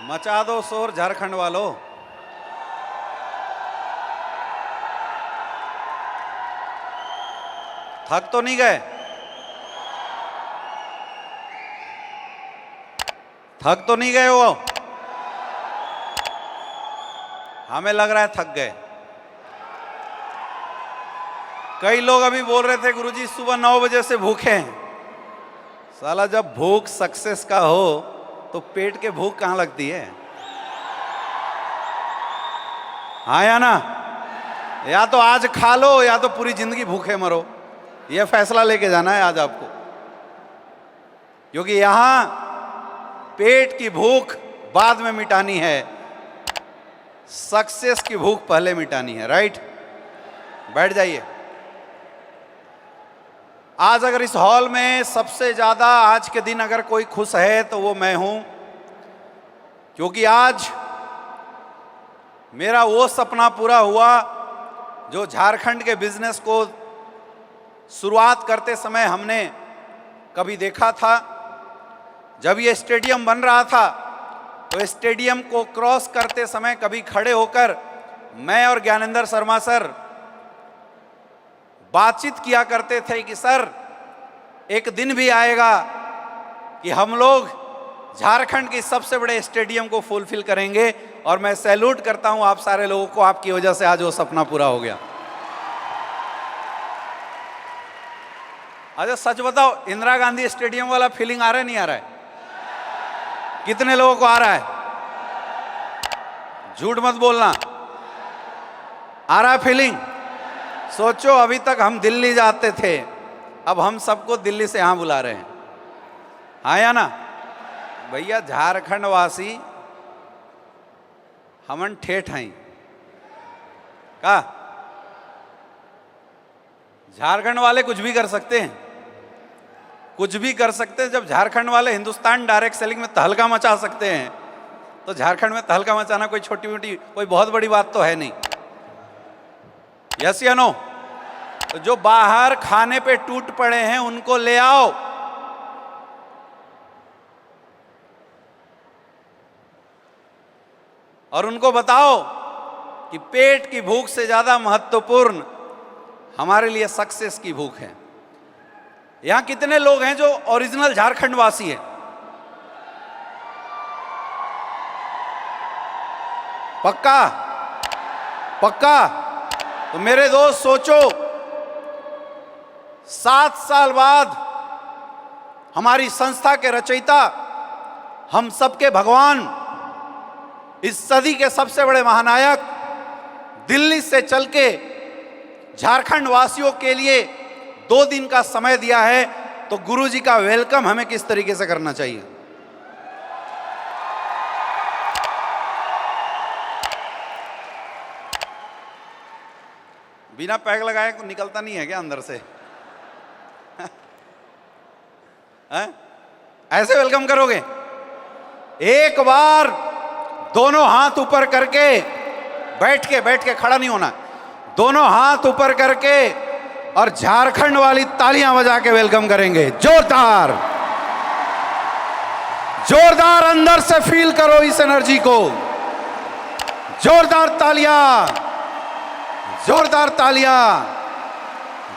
मचा दो शोर झारखंड वालों। थक तो नहीं गए? थक तो नहीं गए वो? हमें लग रहा है थक गए। कई लोग अभी बोल रहे थे गुरुजी सुबह 9 बजे से भूखे हैं। साला जब भूख सक्सेस का हो तो पेट के भूख कहां लगती है? हाँ या ना? या तो आज खा लो या तो पूरी जिंदगी भूखे मरो। यह फैसला लेके जाना है आज आपको, क्योंकि यहां पेट की भूख बाद में मिटानी है, सक्सेस की भूख पहले मिटानी है। राइट? बैठ जाइए। आज अगर इस हॉल में सबसे ज्यादा आज के दिन अगर कोई खुश है तो वो मैं हूं, क्योंकि आज मेरा वो सपना पूरा हुआ जो झारखंड के बिजनेस को शुरुआत करते समय हमने कभी देखा था। जब ये स्टेडियम बन रहा था तो स्टेडियम को क्रॉस करते समय कभी खड़े होकर मैं और ज्ञानेंद्र शर्मा सर बातचीत किया करते थे कि सर एक दिन भी आएगा कि हम लोग झारखंड के सबसे बड़े स्टेडियम को फुलफिल करेंगे। और मैं सैल्यूट करता हूं आप सारे लोगों को, आपकी वजह से आज वो सपना पूरा हो गया। अच्छा सच बताओ, इंदिरा गांधी स्टेडियम वाला फीलिंग आ रहा है नहीं आ रहा है? कितने लोगों को आ रहा है? झूठ मत बोलना, आ रहा है फीलिंग? सोचो अभी तक हम दिल्ली जाते थे, अब हम सबको दिल्ली से यहां बुला रहे हैं। हाँ या ना? भैया झारखंड वासी हमन ठेठ हैं का? झारखंड वाले कुछ भी कर सकते हैं, कुछ भी कर सकते हैं। जब झारखंड वाले हिंदुस्तान डायरेक्ट सेलिंग में तहलका मचा सकते हैं तो झारखंड में तहलका मचाना कोई छोटी मोटी कोई बहुत बड़ी बात तो है नहीं। यस या नो? तो जो बाहर खाने पे टूट पड़े हैं उनको ले आओ, और उनको बताओ कि पेट की भूख से ज्यादा महत्वपूर्ण हमारे लिए सक्सेस की भूख है। यहां कितने लोग हैं जो ओरिजिनल झारखंड वासी हैं? पक्का? पक्का? तो मेरे दोस्त सोचो, 7 साल बाद हमारी संस्था के रचयिता, हम सबके भगवान, इस सदी के सबसे बड़े महानायक दिल्ली से चल के झारखंड वासियों के लिए 2 दिन का समय दिया है। तो गुरुजी का वेलकम हमें किस तरीके से करना चाहिए? बिना पैक लगाए को निकलता नहीं है क्या अंदर से? ऐसे वेलकम करोगे? एक बार दोनों हाथ ऊपर करके, बैठ के खड़ा नहीं होना, दोनों हाथ ऊपर करके और झारखंड वाली तालियां बजा के वेलकम करेंगे। जोरदार जोरदार अंदर से फील करो इस एनर्जी को। जोरदार तालियां, जोरदार तालियां,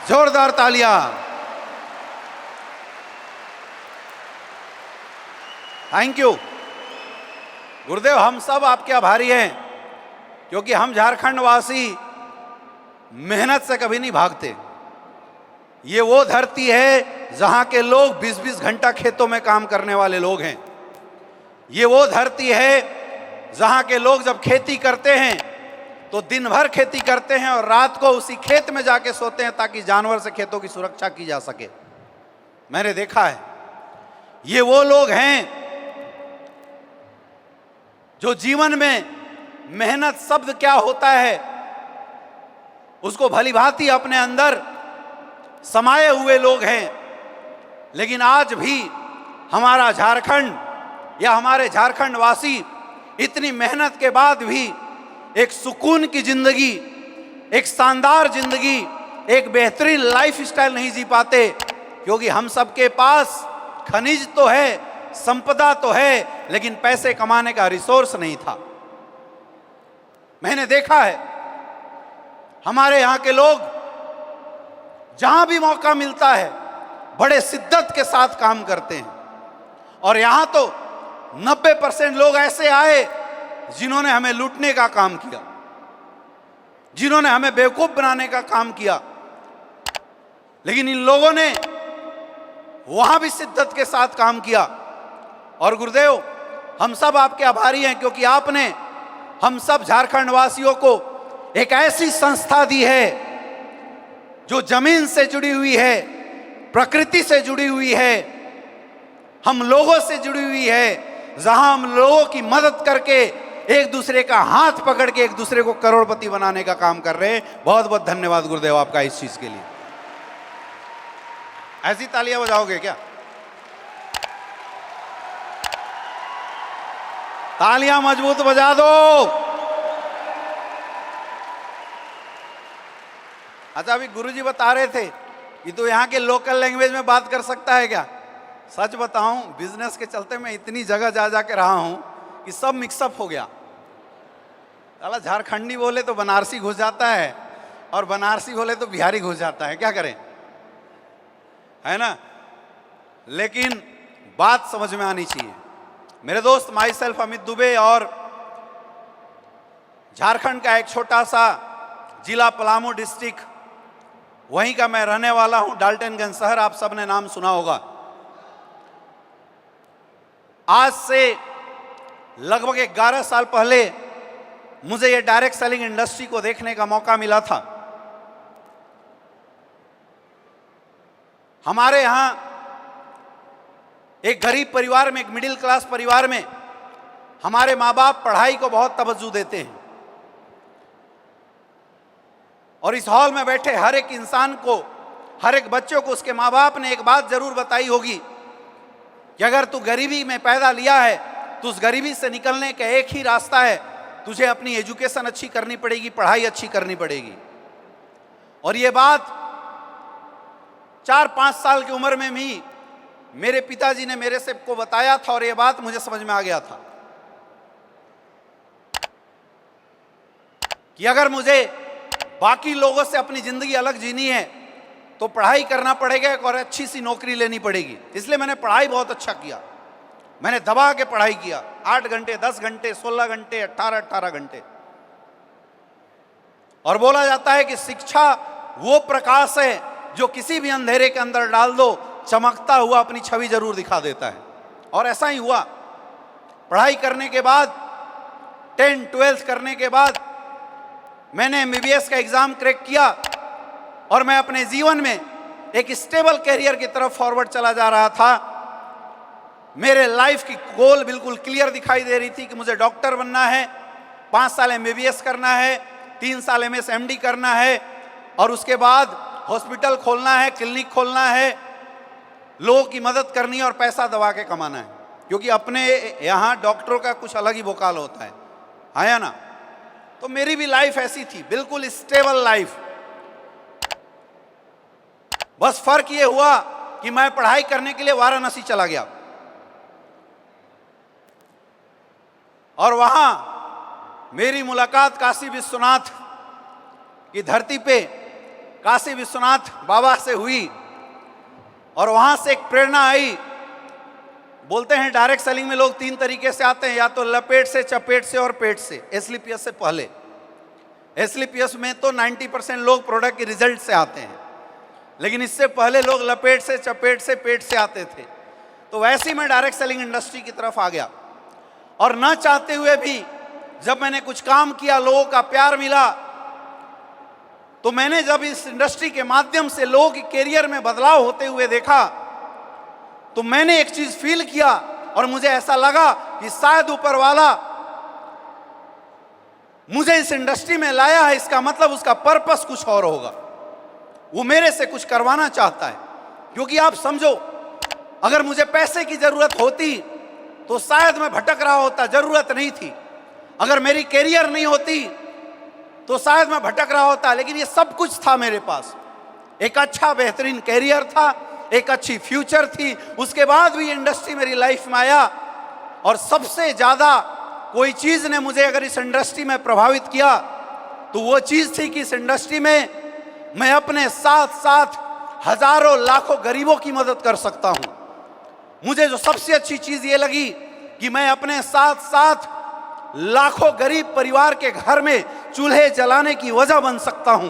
जोरदार तालियां। थैंक यू गुरुदेव, हम सब आपके आभारी हैं, क्योंकि हम झारखंड वासी मेहनत से कभी नहीं भागते। ये वो धरती है जहां के लोग 20-20 घंटा खेतों में काम करने वाले लोग हैं। ये वो धरती है जहां के लोग जब खेती करते हैं तो दिन भर खेती करते हैं और रात को उसी खेत में जाके सोते हैं ताकि जानवर से खेतों की सुरक्षा की जा सके। मैंने देखा है, ये वो लोग हैं जो जीवन में मेहनत शब्द क्या होता है उसको भली भांति अपने अंदर समाये हुए लोग हैं। लेकिन आज भी हमारा झारखंड या हमारे झारखंड वासी इतनी मेहनत के बाद भी एक सुकून की जिंदगी, एक शानदार जिंदगी, एक बेहतरीन लाइफ स्टाइल नहीं जी पाते, क्योंकि हम सबके पास खनिज तो है संपदा तो है, लेकिन पैसे कमाने का रिसोर्स नहीं था। मैंने देखा है हमारे यहां के लोग जहां भी मौका मिलता है बड़े शिद्दत के साथ काम करते हैं, और यहां तो 90% लोग ऐसे आए जिन्होंने हमें लूटने का काम किया, जिन्होंने हमें बेवकूफ बनाने का काम किया। लेकिन इन लोगों ने वहां भी शिद्दत के साथ काम किया। और गुरुदेव, हम सब आपके आभारी हैं, क्योंकि आपने हम सब झारखंड वासियों को एक ऐसी संस्था दी है जो जमीन से जुड़ी हुई है, प्रकृति से जुड़ी हुई है, हम लोगों से जुड़ी हुई है, जहां हम लोगों की मदद करके एक दूसरे का हाथ पकड़ के एक दूसरे को करोड़पति बनाने का काम कर रहे हैं। बहुत बहुत धन्यवाद गुरुदेव आपका इस चीज के लिए। ऐसी तालियां बजाओगे क्या? तालियां मजबूत बजा दो। अच्छा, अभी गुरुजी बता रहे थे कि तो यहाँ के लोकल लैंग्वेज में बात कर सकता है क्या? सच बताऊं, बिजनेस के चलते मैं इतनी जगह जा जा के रहा हूं कि सब मिक्सअप हो गया। साला झारखंडी बोले तो बनारसी घुस जाता है, और बनारसी बोले तो बिहारी घुस जाता है। क्या करें, है ना? लेकिन बात समझ में आनी चाहिए। मेरे दोस्त, माई सेल्फ अमित दुबे, और झारखंड का एक छोटा सा जिला पलामू डिस्ट्रिक्ट, वहीं का मैं रहने वाला हूं, डाल्टनगंज शहर, आप सबने नाम सुना होगा। आज से लगभग 11 साल पहले मुझे ये डायरेक्ट सेलिंग इंडस्ट्री को देखने का मौका मिला था। हमारे यहां एक गरीब परिवार में, एक मिडिल क्लास परिवार में, हमारे माँ बाप पढ़ाई को बहुत तवज्जो देते हैं, और इस हॉल में बैठे हर एक इंसान को, हर एक बच्चों को उसके माँ बाप ने एक बात जरूर बताई होगी कि अगर तू गरीबी में पैदा लिया है तो उस गरीबी से निकलने का एक ही रास्ता है, तुझे अपनी एजुकेशन अच्छी करनी पड़ेगी, पढ़ाई अच्छी करनी पड़ेगी। और ये बात 4-5 साल की उम्र में भी मेरे पिताजी ने मेरे से को बताया था, और ये बात मुझे समझ में आ गया था कि अगर मुझे बाकी लोगों से अपनी जिंदगी अलग जीनी है तो पढ़ाई करना पड़ेगा और अच्छी सी नौकरी लेनी पड़ेगी। इसलिए मैंने पढ़ाई बहुत अच्छा किया, मैंने दबा के पढ़ाई किया, 8 घंटे, 10 घंटे, 16 घंटे, 18 घंटे। और बोला जाता है कि शिक्षा वो प्रकाश है जो किसी भी अंधेरे के अंदर डाल दो, चमकता हुआ अपनी छवि जरूर दिखा देता है। और ऐसा ही हुआ। पढ़ाई करने के बाद, 10th 12th करने के बाद मैंने MBBS का एग्जाम क्रैक किया, और मैं अपने जीवन में एक स्टेबल कैरियर की तरफ फॉरवर्ड चला जा रहा था। मेरे लाइफ की गोल बिल्कुल क्लियर दिखाई दे रही थी कि मुझे डॉक्टर बनना है, 5 साल MBBS करना है, 3 साल MS MD करना है, और उसके बाद हॉस्पिटल खोलना है, क्लिनिक खोलना है, लोगों की मदद करनी है और पैसा दबा के कमाना है। क्योंकि अपने यहाँ डॉक्टरों का कुछ अलग ही वोकाल होता है, आया ना? तो मेरी भी लाइफ ऐसी थी, बिल्कुल स्टेबल लाइफ। बस फर्क ये हुआ कि मैं पढ़ाई करने के लिए वाराणसी चला गया, और वहां मेरी मुलाकात काशी विश्वनाथ की धरती पे काशी विश्वनाथ बाबा से हुई, और वहां से एक प्रेरणा आई। बोलते हैं डायरेक्ट सेलिंग में लोग 3 तरीके से आते हैं, या तो लपेट से, चपेट से और पेट से। SLPS से पहले, SLPS में तो 90% लोग प्रोडक्ट के रिजल्ट से आते हैं, लेकिन इससे पहले लोग लपेट से, चपेट से, पेट से आते थे। तो वैसे ही मैं डायरेक्ट सेलिंग इंडस्ट्री की तरफ आ गया, और न चाहते हुए भी जब मैंने कुछ काम किया, लोगों का प्यार मिला, तो मैंने जब इस इंडस्ट्री के माध्यम से लोगों के कैरियर में बदलाव होते हुए देखा, तो मैंने एक चीज फील किया, और मुझे ऐसा लगा कि शायद ऊपर वाला मुझे इस इंडस्ट्री में लाया है, इसका मतलब उसका पर्पस कुछ और होगा, वो मेरे से कुछ करवाना चाहता है। क्योंकि आप समझो, अगर मुझे पैसे की जरूरत होती तो शायद मैं भटक रहा होता, जरूरत नहीं थी। अगर मेरी कैरियर नहीं होती तो शायद मैं भटक रहा होता, लेकिन ये सब कुछ था मेरे पास। एक अच्छा बेहतरीन कैरियर था, एक अच्छी फ्यूचर थी, उसके बाद भी इंडस्ट्री मेरी लाइफ में आया। और सबसे ज्यादा कोई चीज ने मुझे अगर इस इंडस्ट्री में प्रभावित किया तो वो चीज थी कि इस इंडस्ट्री में मैं अपने साथ साथ हजारों लाखों गरीबों की मदद कर सकता हूं। मुझे जो सबसे अच्छी चीज ये लगी कि मैं अपने साथ साथ लाखों गरीब परिवार के घर में चूल्हे जलाने की वजह बन सकता हूं।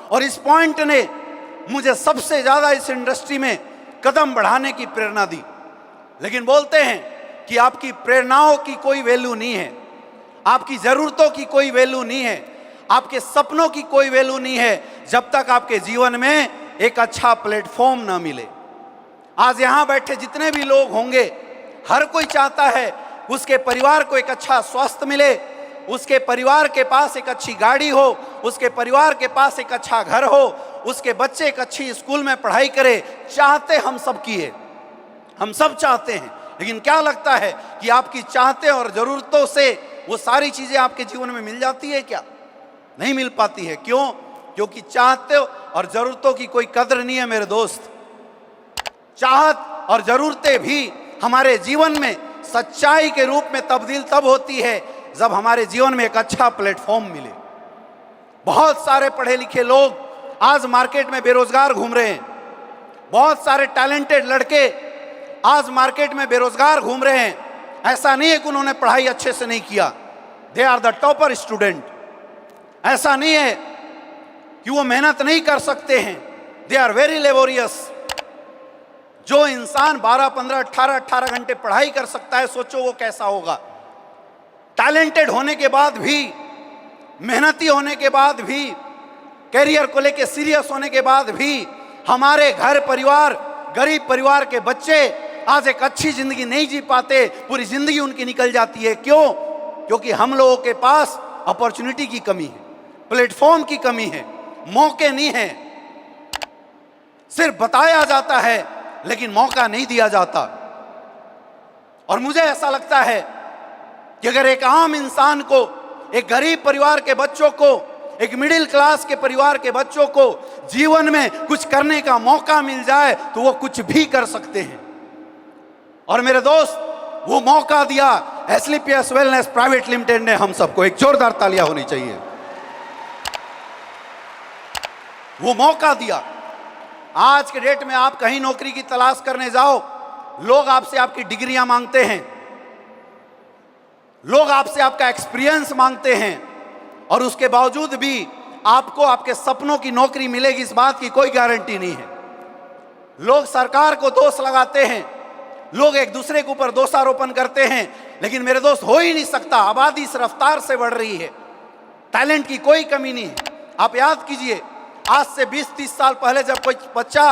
और इस पॉइंट ने मुझे सबसे ज्यादा इस इंडस्ट्री में कदम बढ़ाने की प्रेरणा दी। लेकिन बोलते हैं कि आपकी प्रेरणाओं की कोई वैल्यू नहीं है, आपकी जरूरतों की कोई वैल्यू नहीं है, आपके सपनों की कोई वैल्यू नहीं है जब तक आपके जीवन में एक अच्छा प्लेटफॉर्म ना मिले। आज यहां बैठे जितने भी लोग होंगे, हर कोई चाहता है उसके परिवार को एक अच्छा स्वास्थ्य मिले, उसके परिवार के पास एक अच्छी गाड़ी हो, उसके परिवार के पास एक अच्छा घर हो, उसके बच्चे एक अच्छी स्कूल में पढ़ाई करे। चाहते हम सब किए, हम सब चाहते हैं। लेकिन क्या लगता है कि आपकी चाहते और जरूरतों से वो सारी चीजें आपके जीवन में मिल जाती है क्या? नहीं मिल पाती है। क्यों? क्योंकि चाहते और जरूरतों की कोई कदर नहीं है मेरे दोस्त। चाहत और जरूरतें भी हमारे जीवन में सच्चाई के रूप में तब्दील तब होती है जब हमारे जीवन में एक अच्छा प्लेटफॉर्म मिले। बहुत सारे पढ़े लिखे लोग आज मार्केट में बेरोजगार घूम रहे हैं, बहुत सारे टैलेंटेड लड़के आज मार्केट में बेरोजगार घूम रहे हैं। ऐसा नहीं है कि उन्होंने पढ़ाई अच्छे से नहीं किया, they are the topper student. ऐसा नहीं है कि वो मेहनत नहीं कर सकते हैं, दे आर वेरी लेबोरियस। जो इंसान 12, 15, 18 घंटे पढ़ाई कर सकता है, सोचो वो कैसा होगा। टैलेंटेड होने के बाद भी, मेहनती होने के बाद भी, कैरियर को लेके सीरियस होने के बाद भी हमारे घर परिवार, गरीब परिवार के बच्चे आज एक अच्छी जिंदगी नहीं जी पाते, पूरी जिंदगी उनकी निकल जाती है। क्यों? क्योंकि हम लोगों के पास अपॉर्चुनिटी की कमी है, प्लेटफॉर्म की कमी है, मौके नहीं है। सिर्फ बताया जाता है लेकिन मौका नहीं दिया जाता। और मुझे ऐसा लगता है कि अगर एक आम इंसान को, एक गरीब परिवार के बच्चों को, एक मिडिल क्लास के परिवार के बच्चों को जीवन में कुछ करने का मौका मिल जाए तो वो कुछ भी कर सकते हैं। और मेरे दोस्त, वो मौका दिया एसलीपीएस वेलनेस प्राइवेट लिमिटेड ने हम सबको। एक जोरदार तालियां होनी चाहिए। वो मौका दिया। आज के डेट में आप कहीं नौकरी की तलाश करने जाओ, लोग आपसे आपकी डिग्रियां मांगते हैं, लोग आपसे आपका एक्सपीरियंस मांगते हैं, और उसके बावजूद भी आपको आपके सपनों की नौकरी मिलेगी इस बात की कोई गारंटी नहीं है। लोग सरकार को दोष लगाते हैं, लोग एक दूसरे के ऊपर दोषारोपण करते हैं, लेकिन मेरे दोस्त हो ही नहीं सकता। आबादी इस रफ्तार से बढ़ रही है, टैलेंट की कोई कमी नहीं है। आप याद कीजिए, आज से 20-30 साल पहले जब कोई बच्चा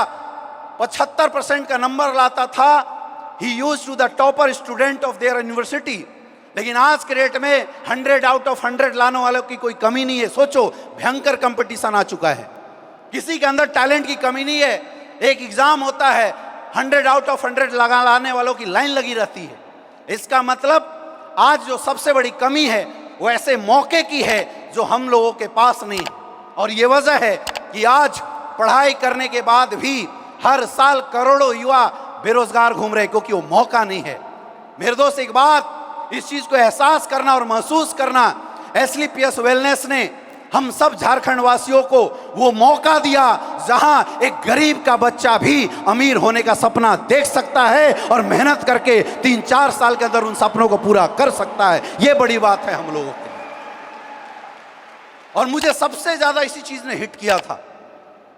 75% का नंबर लाता था, he used to the topper student of their university. लेकिन आज के रेट में 100 आउट ऑफ 100 लाने वालों की कोई कमी नहीं है। सोचो, भयंकर कंपटीशन आ चुका है, किसी के अंदर टैलेंट की कमी नहीं है। एक एग्जाम होता है, 100 आउट ऑफ 100 लाने वालों की लाइन लगी रहती है। इसका मतलब आज जो सबसे बड़ी कमी है वो ऐसे मौके की है जो हम लोगों के पास नहीं। और ये वजह है कि आज पढ़ाई करने के बाद भी हर साल करोड़ों युवा बेरोजगार घूम रहे, क्योंकि वो मौका नहीं है। मेरे दोस्त, एक बात, इस चीज को एहसास करना और महसूस करना, एसलीपीएस वेलनेस ने हम सब झारखंड वासियों को वो मौका दिया जहां एक गरीब का बच्चा भी अमीर होने का सपना देख सकता है और मेहनत करके 3-4 साल के अंदर उन सपनों को पूरा कर सकता है। ये बड़ी बात है हम लोगों के लिए। और मुझे सबसे ज्यादा इसी चीज ने हिट किया था।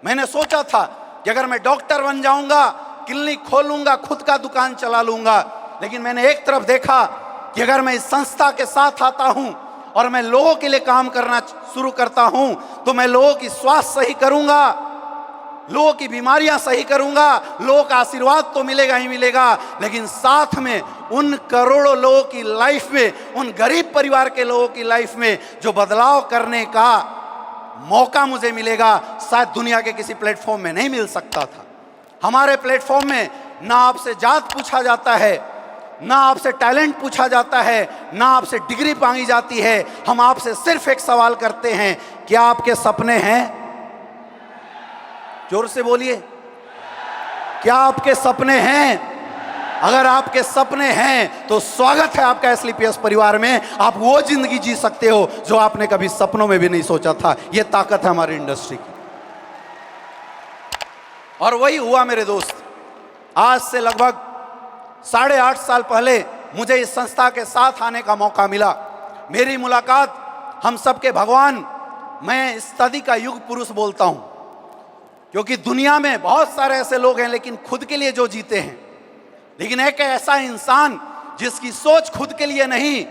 मैंने सोचा था कि अगर मैं डॉक्टर बन जाऊंगा, क्लिनिक खोलूंगा, खुद का दुकान चला लूंगा, लेकिन मैंने एक तरफ देखा कि अगर मैं इस संस्था के साथ आता हूं और मैं लोगों के लिए काम करना शुरू करता हूं तो मैं लोगों की स्वास्थ्य सही करूंगा, लोगों की बीमारियां सही करूंगा, लोगों का आशीर्वाद तो मिलेगा ही मिलेगा, लेकिन साथ में उन करोड़ों लोगों की लाइफ में, उन गरीब परिवार के लोगों की लाइफ में जो बदलाव करने का मौका मुझे मिलेगा, शायद दुनिया के किसी प्लेटफॉर्म में नहीं मिल सकता था। हमारे प्लेटफॉर्म में ना आपसे जात पूछा जाता है, ना आपसे टैलेंट पूछा जाता है, ना आपसे डिग्री मांगी जाती है। हम आपसे सिर्फ एक सवाल करते हैं, क्या आपके सपने हैं? जोर से बोलिए, क्या आपके सपने हैं? अगर आपके सपने हैं तो स्वागत है आपका एसलीपीएस परिवार में। आप वो जिंदगी जी सकते हो जो आपने कभी सपनों में भी नहीं सोचा था। ये ताकत है हमारी इंडस्ट्री की। और वही हुआ मेरे दोस्त। आज से लगभग 8.5 साल पहले मुझे इस संस्था के साथ आने का मौका मिला। मेरी मुलाकात हम सबके भगवान, मैं इस सदी का युग पुरुष बोलता हूं, क्योंकि दुनिया में बहुत सारे ऐसे लोग हैं लेकिन खुद के लिए जो जीते हैं, लेकिन एक ऐसा इंसान जिसकी सोच खुद के लिए नहीं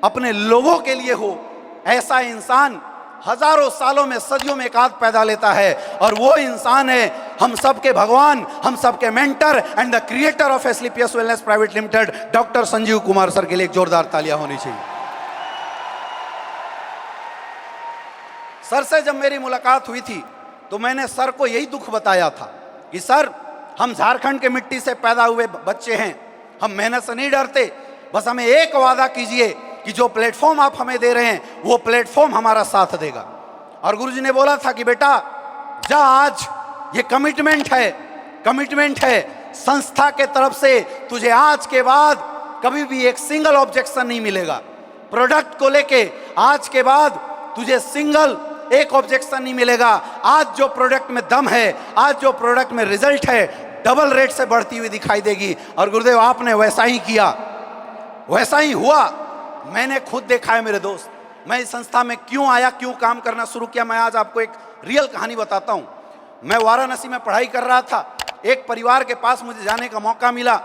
अपने लोगों के लिए हो, ऐसा इंसान हजारों सालों में, सदियों में एक आध पैदा लेता है। और वो इंसान है हम सबके भगवान, हम सबके mentor and the creator of SLPS wellness private limited, doctor Sanjeev Kumar sir के लिए एक जोरदार तालियां होनी चाहिए। सर से जब मेरी मुलाकात हुई थी तो मैंने सर को यही दुख बताया था कि सर, हम झारखंड के मिट्टी से पैदा हुए बच्चे हैं, हम मेहनत से नहीं डरते, बस हमें एक वादा कीजिए कि जो प्लेटफॉर्म आप हमें दे रहे हैं वो प्लेटफॉर्म हमारा साथ देगा। और गुरुजी ने बोला था कि बेटा जा, आज ये कमिटमेंट है संस्था के तरफ से, तुझे आज के बाद कभी भी एक सिंगल ऑब्जेक्शन नहीं मिलेगा। प्रोडक्ट को लेके आज के बाद तुझे सिंगल एक ऑब्जेक्शन नहीं मिलेगा। आज जो प्रोडक्ट में दम है, आज जो प्रोडक्ट में रिजल्ट है, डबल रेट से बढ़ती हुई दिखाई देगी। और गुरुदेव आपने वैसा ही किया, वैसा ही हुआ। मैंने खुद देखा है मेरे दोस्त। मैं इस संस्था में क्यों आया, क्यों काम करना शुरू किया, मैं आज आपको एक रियल कहानी बताता हूं। मैं वाराणसी में पढ़ाई कर रहा था, एक परिवार के पास मुझे जाने का मौका मिला।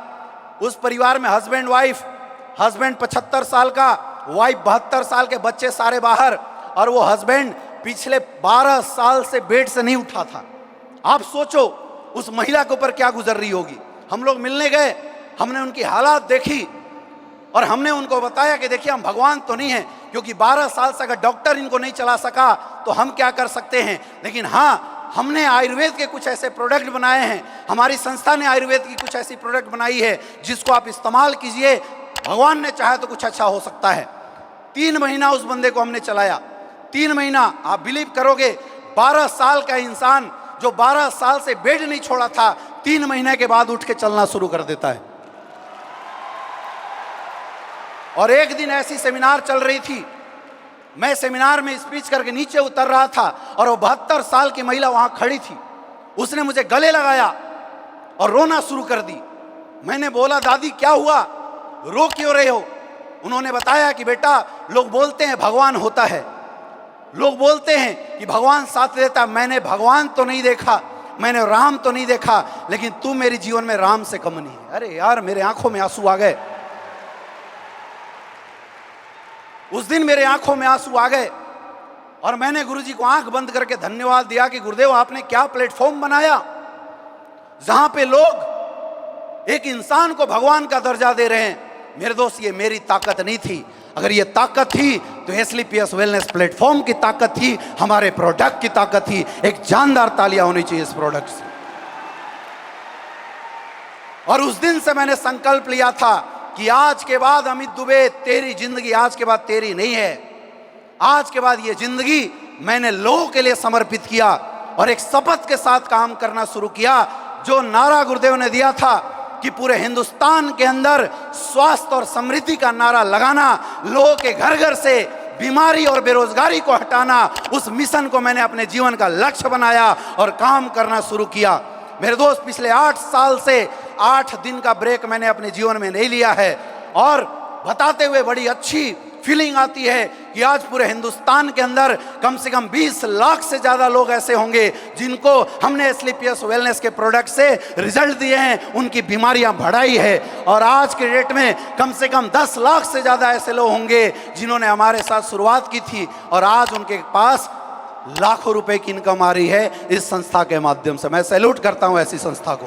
उस परिवार में हस्बैंड वाइफ, हस्बैंड 75 साल का, वाइफ 72 साल के, बच्चे सारे बाहर, और वो हस्बैंड पिछले 12 साल से बेड से नहीं उठा था। आप सोचो उस महिला के ऊपर क्या गुजर रही होगी। हम लोग मिलने गए, हमने उनकी हालात देखी और हमने उनको बताया कि देखिए हम भगवान तो नहीं हैं, क्योंकि 12 साल से अगर डॉक्टर इनको नहीं चला सका तो हम क्या कर सकते हैं, लेकिन हाँ, हमने आयुर्वेद के कुछ ऐसे प्रोडक्ट बनाए हैं, हमारी संस्था ने आयुर्वेद की कुछ ऐसी प्रोडक्ट बनाई है जिसको आप इस्तेमाल कीजिए, भगवान ने चाहा तो कुछ अच्छा हो सकता है। 3 महीना उस बंदे को हमने चलाया। 3 महीना, आप बिलीव करोगे, 12 साल का इंसान जो 12 साल से बेड नहीं छोड़ा था, 3 महीने के बाद उठ के चलना शुरू कर देता है। और एक दिन ऐसी सेमिनार चल रही थी, मैं सेमिनार में स्पीच करके नीचे उतर रहा था और वो 72 साल की महिला वहां खड़ी थी। उसने मुझे गले लगाया और रोना शुरू कर दी। मैंने बोला, दादी क्या हुआ, रो क्यों रहे हो? उन्होंने बताया कि बेटा, लोग बोलते हैं भगवान होता है, लोग बोलते हैं कि भगवान साथ देता। मैंने भगवान तो नहीं देखा, मैंने राम तो नहीं देखा, लेकिन तू मेरे जीवन में राम से कम नहीं है। अरे यार, मेरे आंखों में आंसू आ गए। उस दिन मेरे आंखों में आंसू आ गए और मैंने गुरुजी को आंख बंद करके धन्यवाद दिया कि गुरुदेव आपने क्या प्लेटफॉर्म बनाया जहां पे लोग एक इंसान को भगवान का दर्जा दे रहे हैं। मेरे दोस्त, ये मेरी ताकत नहीं थी। अगर ये ताकत थी तो एसलीपीएस वेलनेस प्लेटफॉर्म की ताकत थी, हमारे प्रोडक्ट की ताकत थी। एक जानदार तालियां होनी चाहिए इस प्रोडक्ट से। और उस दिन से मैंने संकल्प लिया था कि आज के बाद अमित दुबे, तेरी जिंदगी आज के बाद तेरी नहीं है। आज के बाद ये जिंदगी मैंने लोगों के लिए समर्पित किया और एक शपथ के साथ काम करना शुरू किया। जो नारा गुरुदेव ने दिया था कि पूरे हिंदुस्तान के अंदर स्वास्थ्य और समृद्धि का नारा लगाना, लोगों के घर घर से बीमारी और बेरोजगारी को हटाना, उस मिशन को मैंने अपने जीवन का लक्ष्य बनाया और काम करना शुरू किया। मेरे दोस्त, पिछले 8 साल से 8 दिन का ब्रेक मैंने अपने जीवन में नहीं लिया है और बताते हुए बड़ी अच्छी फीलिंग आती है कि आज पूरे हिंदुस्तान के अंदर कम से कम 20 लाख से ज़्यादा लोग ऐसे होंगे जिनको हमने एसलीपीएस वेलनेस के प्रोडक्ट से रिजल्ट दिए हैं, उनकी बीमारियां बढ़ाई है। और आज के डेट में कम से कम 10 लाख से ज़्यादा ऐसे लोग होंगे जिन्होंने हमारे साथ शुरुआत की थी और आज उनके पास लाखों रुपए की इनकम आ रही है इस संस्था के माध्यम से। मैं सैल्यूट करता हूं ऐसी संस्था को।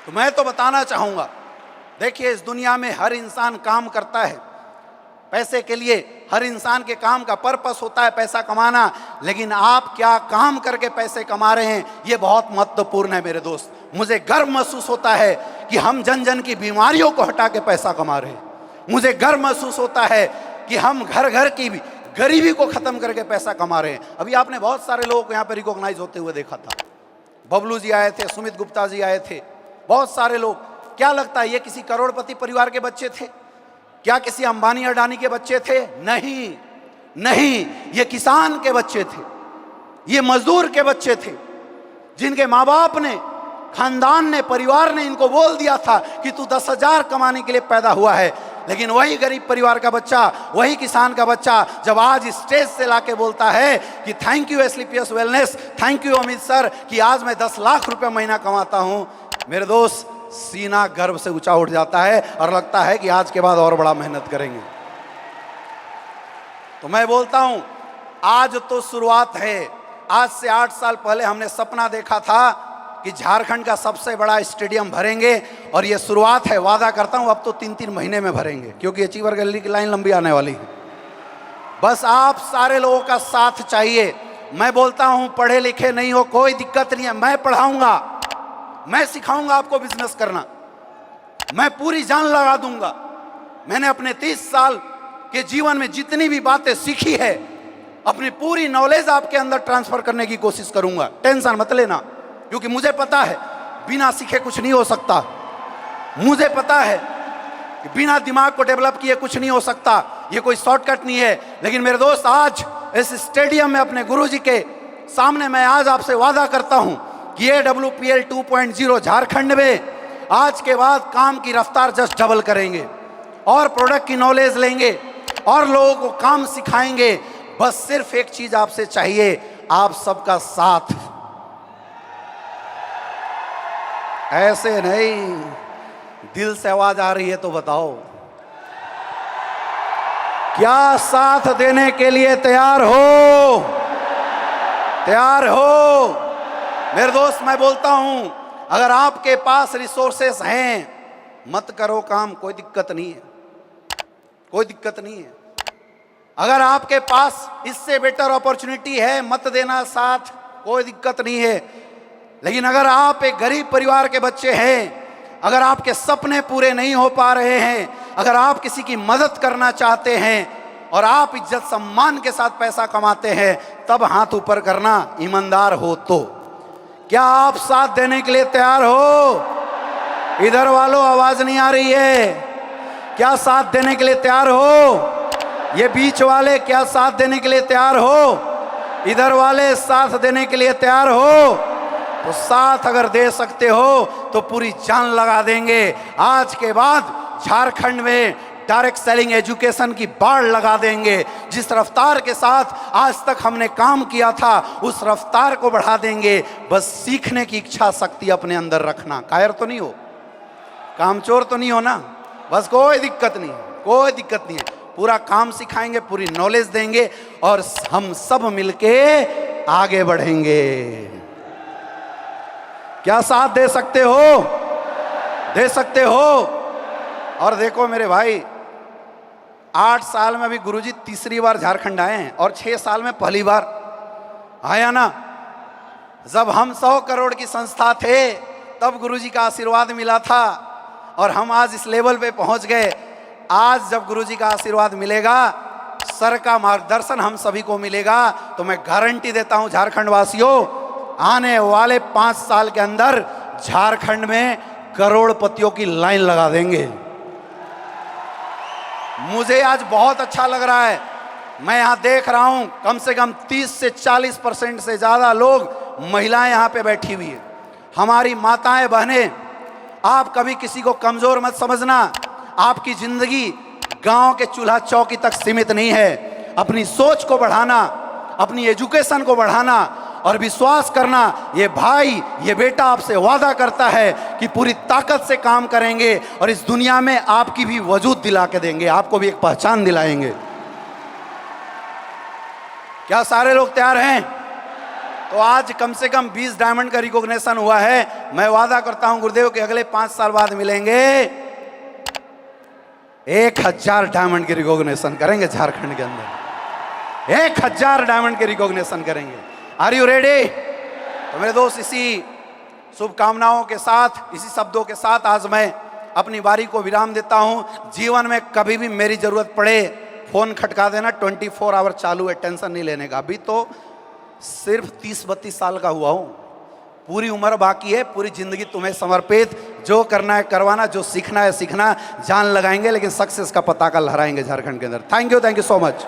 तो मैं तो बताना चाहूंगा, देखिए, इस दुनिया में हर इंसान काम करता है पैसे के लिए, हर इंसान के काम का पर्पस होता है पैसा कमाना, लेकिन आप क्या काम करके पैसे कमा रहे हैं, ये बहुत महत्वपूर्ण है मेरे दोस्त। मुझे गर्व महसूस होता है कि हम जन जन की बीमारियों को हटा के पैसा कमा रहे हैं। मुझे गर्व महसूस होता है कि हम घर घर की गरीबी को खत्म करके पैसा कमा रहे हैं। अभी आपने बहुत सारे लोगों को यहाँ पर रिकॉग्नाइज होते हुए देखा था। बबलू जी आए थे, सुमित गुप्ता जी आए थे, बहुत सारे लोग। क्या लगता है ये किसी करोड़पति परिवार के बच्चे थे? क्या किसी अंबानी अडानी के बच्चे थे? नहीं नहीं, ये किसान के बच्चे थे, ये मजदूर के बच्चे थे, जिनके माँ बाप ने, खानदान ने, परिवार ने इनको बोल दिया था कि तू 10,000 कमाने के लिए पैदा हुआ है। लेकिन वही गरीब परिवार का बच्चा, वही किसान का बच्चा जब आज स्टेज से लाके बोलता है कि thank you SLPS wellness, thank you Amit sir कि आज मैं 10 लाख रुपए महीना कमाता हूं, मेरे दोस्त सीना गर्व से ऊंचा उठ जाता है और लगता है कि आज के बाद और बड़ा मेहनत करेंगे। तो मैं बोलता हूं आज तो शुरुआत है। आज से 8 साल पहले हमने सपना देखा था कि झारखंड का सबसे बड़ा स्टेडियम भरेंगे और ये शुरुआत है। वादा करता हूं अब तो 3-3 महीने में भरेंगे, क्योंकि अचीवर गैलरी की लाइन लंबी आने वाली है। बस आप सारे लोगों का साथ चाहिए। मैं बोलता हूं पढ़े लिखे नहीं हो कोई दिक्कत नहीं है, मैं पढ़ाऊंगा, मैं सिखाऊंगा आपको बिजनेस करना, मैं पूरी जान लगा दूंगा। मैंने अपने 30 साल के जीवन में जितनी भी बातें सीखी है, अपनी पूरी नॉलेज आपके अंदर ट्रांसफर करने की कोशिश करूंगा। टेंशन मत लेना, क्योंकि मुझे पता है बिना सीखे कुछ नहीं हो सकता। मुझे पता है कि बिना दिमाग को डेवलप किए कुछ नहीं हो सकता। ये कोई शॉर्टकट नहीं है। लेकिन मेरे दोस्त आज इस स्टेडियम में अपने गुरुजी के सामने मैं आज आपसे वादा करता हूं कि AWPL 2.0 झारखंड में आज के बाद काम की रफ्तार जस्ट डबल करेंगे और प्रोडक्ट की नॉलेज लेंगे और लोगों को काम सिखाएंगे। बस सिर्फ एक चीज आपसे चाहिए, आप सबका साथ। ऐसे नहीं, दिल से आवाज आ रही है तो बताओ, क्या साथ देने के लिए तैयार हो? तैयार हो? मेरे दोस्त मैं बोलता हूं अगर आपके पास रिसोर्सेस हैं, मत करो काम, कोई दिक्कत नहीं है, कोई दिक्कत नहीं है। अगर आपके पास इससे बेटर अपॉर्चुनिटी है, मत देना साथ, कोई दिक्कत नहीं है। लेकिन अगर आप एक गरीब परिवार के बच्चे हैं, अगर आपके सपने पूरे नहीं हो पा रहे हैं, अगर आप किसी की मदद करना चाहते हैं और आप इज्जत सम्मान के साथ पैसा कमाते हैं, तब हाथ ऊपर करना, ईमानदार हो तो। क्या आप साथ देने के लिए तैयार हो? इधर वालों आवाज नहीं आ रही है। क्या साथ देने के लिए तैयार हो? ये बीच वाले क्या साथ देने के लिए तैयार हो? इधर वाले साथ देने के लिए तैयार हो? तो साथ अगर दे सकते हो तो पूरी जान लगा देंगे। आज के बाद झारखंड में डायरेक्ट सेलिंग एजुकेशन की बाढ़ लगा देंगे। जिस रफ्तार के साथ आज तक हमने काम किया था, उस रफ्तार को बढ़ा देंगे। बस सीखने की इच्छा शक्ति अपने अंदर रखना। कायर तो नहीं हो, कामचोर तो नहीं हो ना? बस कोई दिक्कत नहीं, कोई दिक्कत नहीं है। पूरा काम सिखाएंगे, पूरी नॉलेज देंगे और हम सब मिलके आगे बढ़ेंगे। क्या साथ दे सकते हो? दे सकते हो? और देखो मेरे भाई, 8 साल में अभी गुरुजी तीसरी बार झारखंड आए हैं और 6 साल में पहली बार आया ना। जब हम 100 करोड़ की संस्था थे तब गुरुजी का आशीर्वाद मिला था और हम आज इस लेवल पे पहुंच गए। आज जब गुरुजी का आशीर्वाद मिलेगा, सर का मार्गदर्शन हम सभी को मिलेगा, तो मैं गारंटी देता हूं झारखंड वासियों, आने वाले 5 साल के अंदर झारखंड में करोड़पतियों की लाइन लगा देंगे। मुझे आज बहुत अच्छा लग रहा है। मैं यहां देख रहा हूं कम से कम 30 से 40% से ज्यादा लोग, महिलाएं यहां पे बैठी हुई है। हमारी माताएं, बहनें, आप कभी किसी को कमजोर मत समझना। आपकी जिंदगी गांव के चूल्हा चौकी तक सीमित नहीं है। अपनी सोच को बढ़ाना, अपनी एजुकेशन को बढ़ाना और विश्वास करना। ये भाई, ये बेटा आपसे वादा करता है कि पूरी ताकत से काम करेंगे और इस दुनिया में आपकी भी वजूद दिला के देंगे, आपको भी एक पहचान दिलाएंगे। क्या सारे लोग तैयार हैं? तो आज कम से कम 20 डायमंड का रिकॉग्निशन हुआ है। मैं वादा करता हूं गुरुदेव के अगले 5 साल बाद मिलेंगे, 1000 डायमंड की रिकॉग्निशन करेंगे झारखंड के अंदर। 1000 डायमंड की रिकॉग्निशन करेंगे। Are you ready? तो मेरे दोस्त, इसी शुभकामनाओं के साथ, इसी शब्दों के साथ आज मैं अपनी बारी को विराम देता हूं। जीवन में कभी भी मेरी जरूरत पड़े, फोन खटका देना, 24 आवर चालू है, टेंशन नहीं लेने का। अभी तो सिर्फ 30-32 साल का हुआ हूं, पूरी उम्र बाकी है, पूरी जिंदगी तुम्हें समर्पित, जो करना है करवाना, जो सीखना है सीखना, जान लगाएंगे लेकिन सक्सेस का पताका लहराएंगे झारखंड के अंदर। Thank you so much.